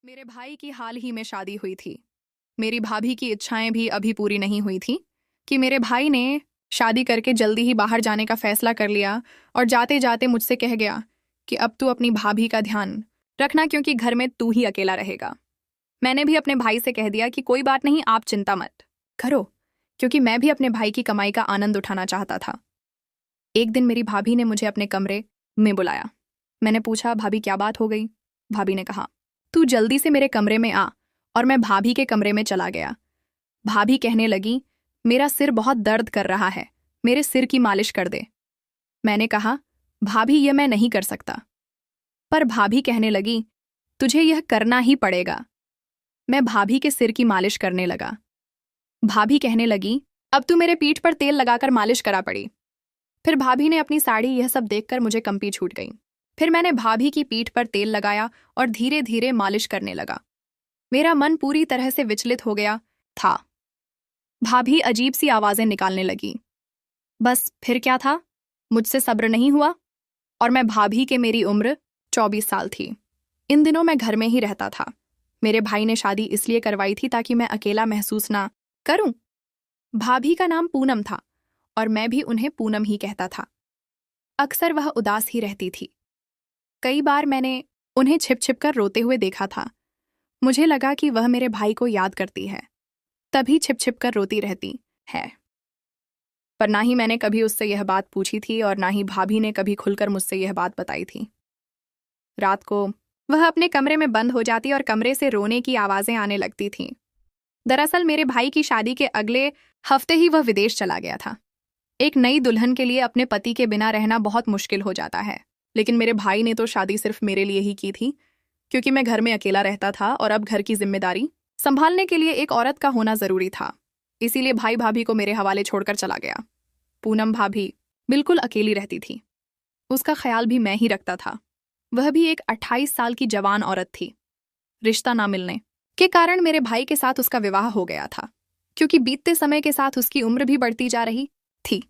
मेरे भाई की हाल ही में शादी हुई थी। मेरी भाभी की इच्छाएं भी अभी पूरी नहीं हुई थी कि मेरे भाई ने शादी करके जल्दी ही बाहर जाने का फैसला कर लिया और जाते जाते मुझसे कह गया कि अब तू अपनी भाभी का ध्यान रखना क्योंकि घर में तू ही अकेला रहेगा। मैंने भी अपने भाई से कह दिया कि कोई बात नहीं, आप चिंता मत करो, क्योंकि मैं भी अपने भाई की कमाई का आनंद उठाना चाहता था। एक दिन मेरी भाभी ने मुझे अपने कमरे में बुलाया। मैंने पूछा, भाभी क्या बात हो गई? भाभी ने कहा, तू जल्दी से मेरे कमरे में आ। और मैं भाभी के कमरे में चला गया। भाभी कहने लगी, मेरा सिर बहुत दर्द कर रहा है, मेरे सिर की मालिश कर दे। मैंने कहा, भाभी यह मैं नहीं कर सकता। पर भाभी कहने लगी, तुझे यह करना ही पड़ेगा। मैं भाभी के सिर की मालिश करने लगा। भाभी कहने लगी, अब तू मेरे पीठ पर तेल लगाकर मालिश करा पड़ी। फिर भाभी ने अपनी साड़ी यह सब देखकर मुझे कंपी छूट गई। फिर मैंने भाभी की पीठ पर तेल लगाया और धीरे धीरे मालिश करने लगा। मेरा मन पूरी तरह से विचलित हो गया था। भाभी अजीब सी आवाजें निकालने लगी। बस फिर क्या था, मुझसे सब्र नहीं हुआ और मैं भाभी के मेरी उम्र 24 साल थी। इन दिनों मैं घर में ही रहता था। मेरे भाई ने शादी इसलिए करवाई थी ताकि मैं अकेला महसूस ना करूं। भाभी का नाम पूनम था और मैं भी उन्हें पूनम ही कहता था। अक्सर वह उदास ही रहती थी। कई बार मैंने उन्हें छिप छिप कर रोते हुए देखा था। मुझे लगा कि वह मेरे भाई को याद करती है, तभी छिप छिप कर रोती रहती है। पर ना ही मैंने कभी उससे यह बात पूछी थी और ना ही भाभी ने कभी खुलकर मुझसे यह बात बताई थी। रात को वह अपने कमरे में बंद हो जाती और कमरे से रोने की आवाजें आने लगती थीं। दरअसल मेरे भाई की शादी के अगले हफ्ते ही वह विदेश चला गया था। एक नई दुल्हन के लिए अपने पति के बिना रहना बहुत मुश्किल हो जाता है, लेकिन मेरे भाई ने तो शादी सिर्फ मेरे लिए ही की थी, क्योंकि मैं घर में अकेला रहता था और अब घर की जिम्मेदारी संभालने के लिए एक औरत का होना जरूरी था। इसीलिए भाई भाभी को मेरे हवाले छोड़कर चला गया। पूनम भाभी बिल्कुल अकेली रहती थी। उसका ख्याल भी मैं ही रखता था। वह भी एक 28 साल की जवान औरत थी। रिश्ता ना मिलने के कारण मेरे भाई के साथ उसका विवाह हो गया था, क्योंकि बीतते समय के साथ उसकी उम्र भी बढ़ती जा रही थी।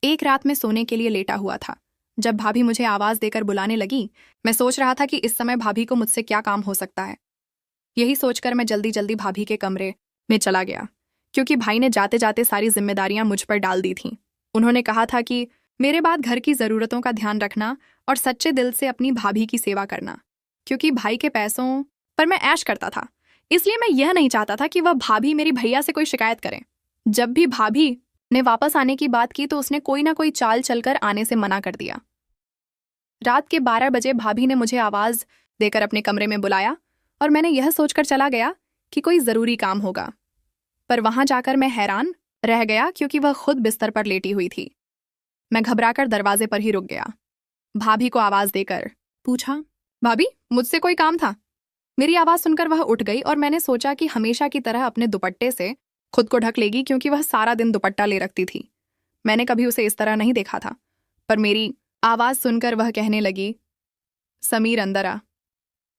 एक रात में सोने के लिए लेटा हुआ था जब भाभी मुझे आवाज देकर बुलाने लगी। मैं सोच रहा था कि इस समय भाभी को मुझसे क्या काम हो सकता है। यही सोचकर मैं जल्दी जल्दी भाभी के कमरे में चला गया, क्योंकि भाई ने जाते जाते सारी जिम्मेदारियां मुझ पर डाल दी थीं। उन्होंने कहा था कि मेरे बाद घर की जरूरतों का ध्यान रखना और सच्चे दिल से अपनी भाभी की सेवा करना, क्योंकि भाई के पैसों पर मैं ऐश करता था। इसलिए मैं यह नहीं चाहता था कि वह भाभी मेरी भैया से कोई शिकायत करें। जब भी भाभी ने वापस आने की बात की तो उसने कोई ना कोई चाल चलकर आने से मना कर दिया। रात के 12 बजे भाभी ने मुझे आवाज देकर अपने कमरे में बुलाया और मैंने यह सोचकर चला गया कि कोई जरूरी काम होगा। पर वहां जाकर मैं हैरान रह गया, क्योंकि वह खुद बिस्तर पर लेटी हुई थी। मैं घबराकर दरवाजे पर ही रुक गया। भाभी को आवाज देकर पूछा, भाभी मुझसे कोई काम था? मेरी आवाज सुनकर वह उठ गई और मैंने सोचा कि हमेशा की तरह अपने दुपट्टे से खुद को ढक लेगी, क्योंकि वह सारा दिन दुपट्टा ले रखती थी। मैंने कभी उसे इस तरह नहीं देखा था। पर मेरी आवाज सुनकर वह कहने लगी, समीर अंदर आ,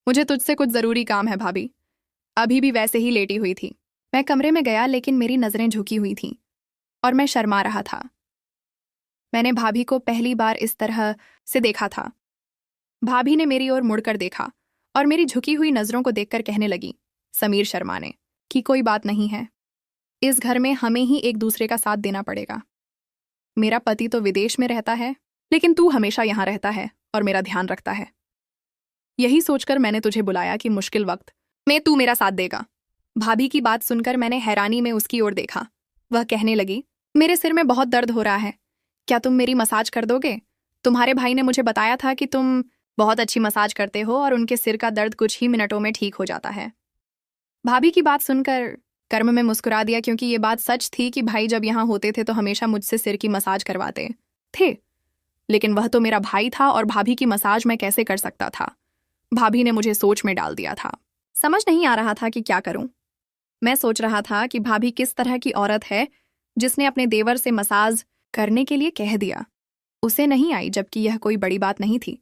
मुझे तुझसे कुछ जरूरी काम है। भाभी अभी भी वैसे ही लेटी हुई थी। मैं कमरे में गया, लेकिन मेरी नजरें झुकी हुई थीं और मैं शर्मा रहा था। मैंने भाभी को पहली बार इस तरह से देखा था। भाभी ने मेरी ओर मुड़कर देखा और मेरी झुकी हुई नजरों को देखकर कहने लगी, समीर शर्माने की कोई बात नहीं है। इस घर में हमें ही एक दूसरे का साथ देना पड़ेगा। मेरा पति तो विदेश में रहता है, लेकिन तू हमेशा यहां रहता है और मेरा ध्यान रखता है। यही सोचकर मैंने तुझे बुलाया कि मुश्किल वक्त में तू मेरा साथ देगा। भाभी की बात सुनकर मैंने हैरानी में उसकी ओर देखा। वह कहने लगी, मेरे सिर में बहुत दर्द हो रहा है, क्या तुम मेरी मसाज कर दोगे? तुम्हारे भाई ने मुझे बताया था कि तुम बहुत अच्छी मसाज करते हो और उनके सिर का दर्द कुछ ही मिनटों में ठीक हो जाता है। भाभी की बात सुनकर कर्म में मुस्कुरा दिया, क्योंकि ये बात सच थी कि भाई जब यहाँ होते थे तो हमेशा मुझसे सिर की मसाज करवाते थे। लेकिन वह तो मेरा भाई था और भाभी की मसाज मैं कैसे कर सकता था? भाभी ने मुझे सोच में डाल दिया था। समझ नहीं आ रहा था कि क्या करूं। मैं सोच रहा था कि भाभी किस तरह की औरत है जिसने अपने देवर से मसाज करने के लिए कह दिया। उसे नहीं आई, जबकि यह कोई बड़ी बात नहीं थी।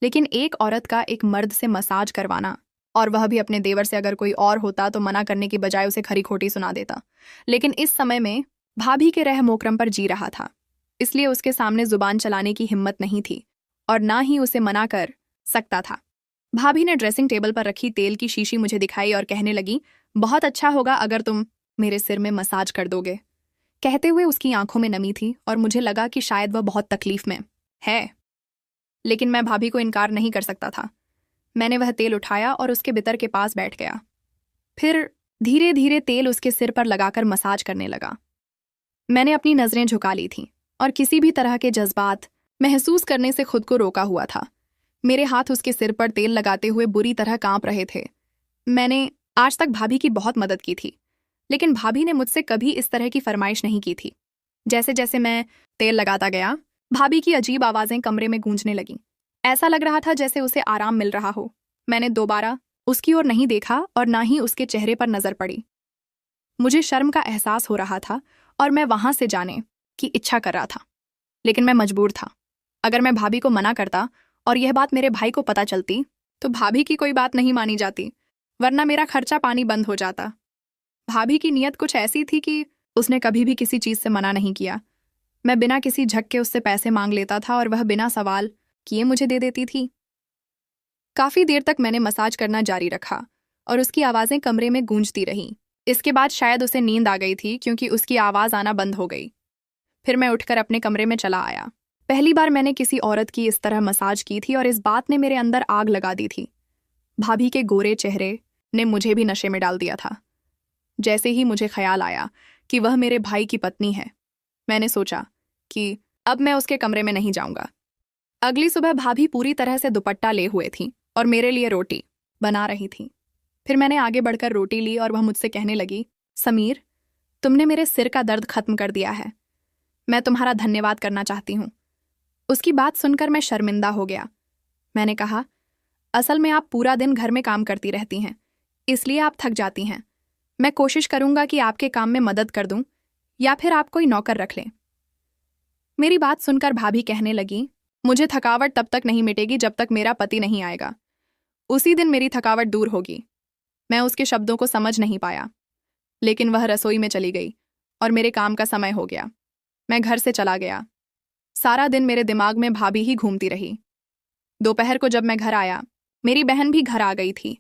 लेकिन एक औरत का एक मर्द से मसाज करवाना, और वह भी अपने देवर से, अगर कोई और होता तो मना करने की बजाय उसे खरी खोटी सुना देता। लेकिन इस समय में भाभी के रह मोकरम पर जी रहा था, इसलिए उसके सामने जुबान चलाने की हिम्मत नहीं थी और ना ही उसे मना कर सकता था। भाभी ने ड्रेसिंग टेबल पर रखी तेल की शीशी मुझे दिखाई और कहने लगी, बहुत अच्छा होगा अगर तुम मेरे सिर में मसाज कर दोगे। कहते हुए उसकी आंखों में नमी थी और मुझे लगा कि शायद वह बहुत तकलीफ में है, लेकिन मैं भाभी को इनकार नहीं कर सकता था। मैंने वह तेल उठाया और उसके बितर के पास बैठ गया। फिर धीरे धीरे तेल उसके सिर पर लगाकर मसाज करने लगा। मैंने अपनी नजरें झुका ली थीं और किसी भी तरह के जज्बात महसूस करने से खुद को रोका हुआ था। मेरे हाथ उसके सिर पर तेल लगाते हुए बुरी तरह कांप रहे थे। मैंने आज तक भाभी की बहुत मदद की थी, लेकिन भाभी ने मुझसे कभी इस तरह की फरमाइश नहीं की थी। जैसे जैसे मैं तेल लगाता गया, भाभी की अजीब आवाजें कमरे में गूंजने लगीं। ऐसा लग रहा था जैसे उसे आराम मिल रहा हो। मैंने दोबारा उसकी ओर नहीं देखा और ना ही उसके चेहरे पर नजर पड़ी। मुझे शर्म का एहसास हो रहा था और मैं वहां से जाने की इच्छा कर रहा था, लेकिन मैं मजबूर था। अगर मैं भाभी को मना करता और यह बात मेरे भाई को पता चलती तो भाभी की कोई बात नहीं मानी जाती, वरना मेरा खर्चा पानी बंद हो जाता। भाभी की नीयत कुछ ऐसी थी कि उसने कभी भी किसी चीज से मना नहीं किया। मैं बिना किसी झक्के उससे पैसे मांग लेता था और वह बिना सवाल किए मुझे दे देती थी। काफी देर तक मैंने मसाज करना जारी रखा और उसकी आवाजें कमरे में गूंजती रहीं। इसके बाद शायद उसे नींद आ गई थी क्योंकि उसकी आवाज आना बंद हो गई। फिर मैं उठकर अपने कमरे में चला आया। पहली बार मैंने किसी औरत की इस तरह मसाज की थी और इस बात ने मेरे अंदर आग लगा दी थी। भाभी के गोरे चेहरे ने मुझे भी नशे में डाल दिया था। जैसे ही मुझे ख्याल आया कि वह मेरे भाई की पत्नी है, मैंने सोचा कि अब मैं उसके कमरे में नहीं जाऊंगा। अगली सुबह भाभी पूरी तरह से दुपट्टा ले हुए थी और मेरे लिए रोटी बना रही थी। फिर मैंने आगे बढ़कर रोटी ली और वह मुझसे कहने लगी, समीर, तुमने मेरे सिर का दर्द खत्म कर दिया है। मैं तुम्हारा धन्यवाद करना चाहती हूँ। उसकी बात सुनकर मैं शर्मिंदा हो गया। मैंने कहा, असल में आप पूरा दिन घर में काम करती रहती हैं, इसलिए आप थक जाती हैं। मैं कोशिश करूंगा कि आपके काम में मदद कर दूं या फिर आप कोई नौकर रख लें। मेरी बात सुनकर भाभी कहने लगी, मुझे थकावट तब तक नहीं मिटेगी जब तक मेरा पति नहीं आएगा। उसी दिन मेरी थकावट दूर होगी। मैं उसके शब्दों को समझ नहीं पाया, लेकिन वह रसोई में चली गई और मेरे काम का समय हो गया। मैं घर से चला गया। सारा दिन मेरे दिमाग में भाभी ही घूमती रही। दोपहर को जब मैं घर आया, मेरी बहन भी घर आ गई थी।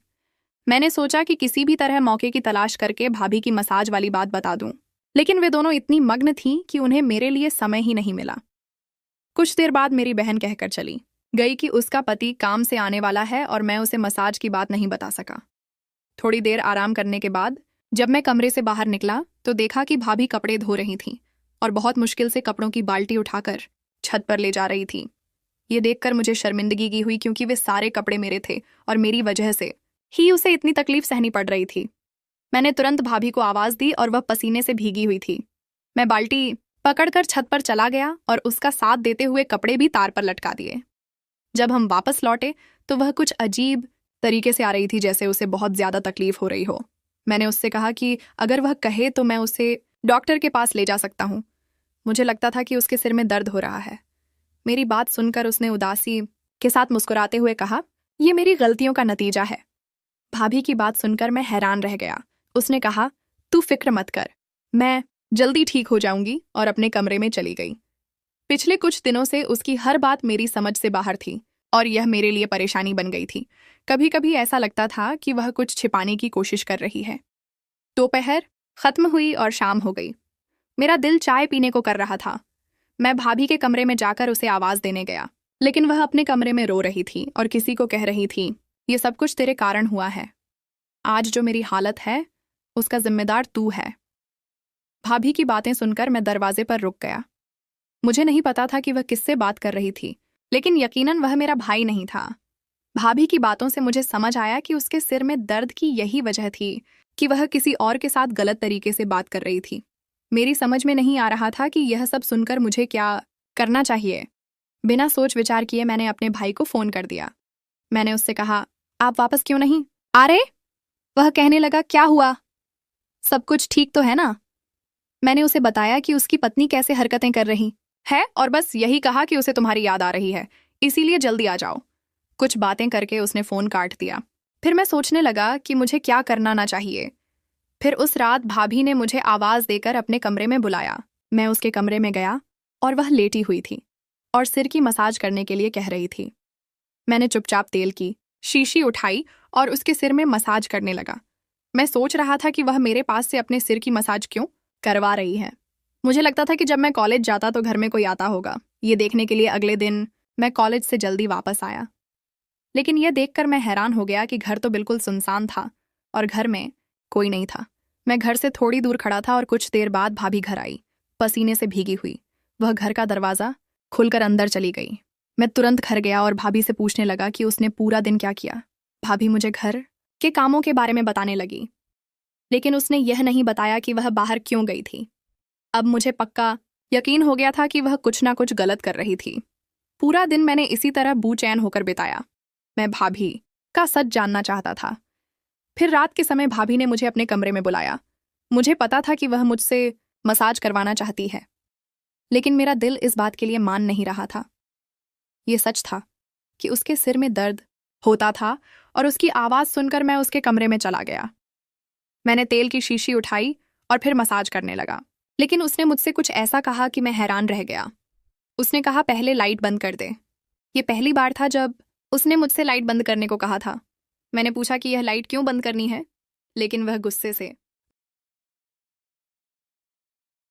मैंने सोचा कि किसी भी तरह मौके की तलाश करके भाभी की मसाज वाली बात बता दूं, लेकिन वे दोनों इतनी मग्न थीं कि उन्हें मेरे लिए समय ही नहीं मिला। कुछ देर बाद मेरी बहन कहकर चली गई कि उसका पति काम से आने वाला है और मैं उसे मसाज की बात नहीं बता सका। थोड़ी देर आराम करने के बाद जब मैं कमरे से बाहर निकला तो देखा कि भाभी कपड़े धो रही थीं और बहुत मुश्किल से कपड़ों की बाल्टी उठाकर छत पर ले जा रही थीं। ये देखकर मुझे शर्मिंदगी की हुई क्योंकि वे सारे कपड़े मेरे थे और मेरी वजह से ही उसे इतनी तकलीफ सहनी पड़ रही थी। मैंने तुरंत भाभी को आवाज दी और वह पसीने से भीगी हुई थी। मैं बाल्टी पकड़कर छत पर चला गया और उसका साथ देते हुए कपड़े भी तार पर लटका दिए। जब हम वापस लौटे तो वह कुछ अजीब तरीके से आ रही थी, जैसे उसे बहुत ज्यादा तकलीफ हो रही हो। मैंने उससे कहा कि अगर वह कहे तो मैं उसे डॉक्टर के पास ले जा सकता हूँ। मुझे लगता था कि उसके सिर में दर्द हो रहा है। मेरी बात सुनकर उसने उदासी के साथ मुस्कुराते हुए कहा, यह मेरी गलतियों का नतीजा है। भाभी की बात सुनकर मैं हैरान रह गया। उसने कहा, तू फिक्र मत कर, मैं जल्दी ठीक हो जाऊंगी, और अपने कमरे में चली गई। पिछले कुछ दिनों से उसकी हर बात मेरी समझ से बाहर थी और यह मेरे लिए परेशानी बन गई थी। कभी कभी ऐसा लगता था कि वह कुछ छिपाने की कोशिश कर रही है। दोपहर खत्म हुई और शाम हो गई। मेरा दिल चाय पीने को कर रहा था। मैं भाभी के कमरे में जाकर उसे आवाज देने गया, लेकिन वह अपने कमरे में रो रही थी और किसी को कह रही थी, ये सब कुछ तेरे कारण हुआ है। आज जो मेरी हालत है उसका जिम्मेदार तू है। भाभी की बातें सुनकर मैं दरवाजे पर रुक गया। मुझे नहीं पता था कि वह किससे बात कर रही थी, लेकिन यकीनन वह मेरा भाई नहीं था। भाभी की बातों से मुझे समझ आया कि उसके सिर में दर्द की यही वजह थी कि वह किसी और के साथ गलत तरीके से बात कर रही थी। मेरी समझ में नहीं आ रहा था कि यह सब सुनकर मुझे क्या करना चाहिए। बिना सोच विचार किए मैंने अपने भाई को फोन कर दिया। मैंने उससे कहा, आप वापस क्यों नहीं आ रहे? वह कहने लगा, क्या हुआ, सब कुछ ठीक तो है ना? मैंने उसे बताया कि उसकी पत्नी कैसे हरकतें कर रही है और बस यही कहा कि उसे तुम्हारी याद आ रही है, इसीलिए जल्दी आ जाओ। कुछ बातें करके उसने फोन काट दिया। फिर मैं सोचने लगा कि मुझे क्या करना ना चाहिए। फिर उस रात भाभी ने मुझे आवाज देकर अपने कमरे में बुलाया। मैं उसके कमरे में गया और वह लेटी हुई थी और सिर की मसाज करने के लिए कह रही थी। मैंने चुपचाप तेल की शीशी उठाई और उसके सिर में मसाज करने लगा। मैं सोच रहा था कि वह मेरे पास से अपने सिर की मसाज क्यों करवा रही है। मुझे लगता था कि जब मैं कॉलेज जाता तो घर में कोई आता होगा। ये देखने के लिए अगले दिन मैं कॉलेज से जल्दी वापस आया, लेकिन यह देखकर मैं हैरान हो गया कि घर तो बिल्कुल सुनसान था और घर में कोई नहीं था। मैं घर से थोड़ी दूर खड़ा था और कुछ देर बाद भाभी घर आई, पसीने से भीगी हुई। वह घर का दरवाज़ा खुलकर अंदर चली गई। मैं तुरंत घर गया और भाभी से पूछने लगा कि उसने पूरा दिन क्या किया। भाभी मुझे घर के कामों के बारे में बताने लगी, लेकिन उसने यह नहीं बताया कि वह बाहर क्यों गई थी। अब मुझे पक्का यकीन हो गया था कि वह कुछ ना कुछ गलत कर रही थी। पूरा दिन मैंने इसी तरह बेचैन होकर बिताया। मैं भाभी का सच जानना चाहता था। फिर रात के समय भाभी ने मुझे अपने कमरे में बुलाया। मुझे पता था कि वह मुझसे मसाज करवाना चाहती है, लेकिन मेरा दिल इस बात के लिए मान नहीं रहा था। ये सच था कि उसके सिर में दर्द होता था और उसकी आवाज़ सुनकर मैं उसके कमरे में चला गया। मैंने तेल की शीशी उठाई और फिर मसाज करने लगा, लेकिन उसने मुझसे कुछ ऐसा कहा कि मैं हैरान रह गया। उसने कहा, पहले लाइट बंद कर दे। ये पहली बार था जब उसने मुझसे लाइट बंद करने को कहा था। मैंने पूछा कि यह लाइट क्यों बंद करनी है, लेकिन वह गुस्से से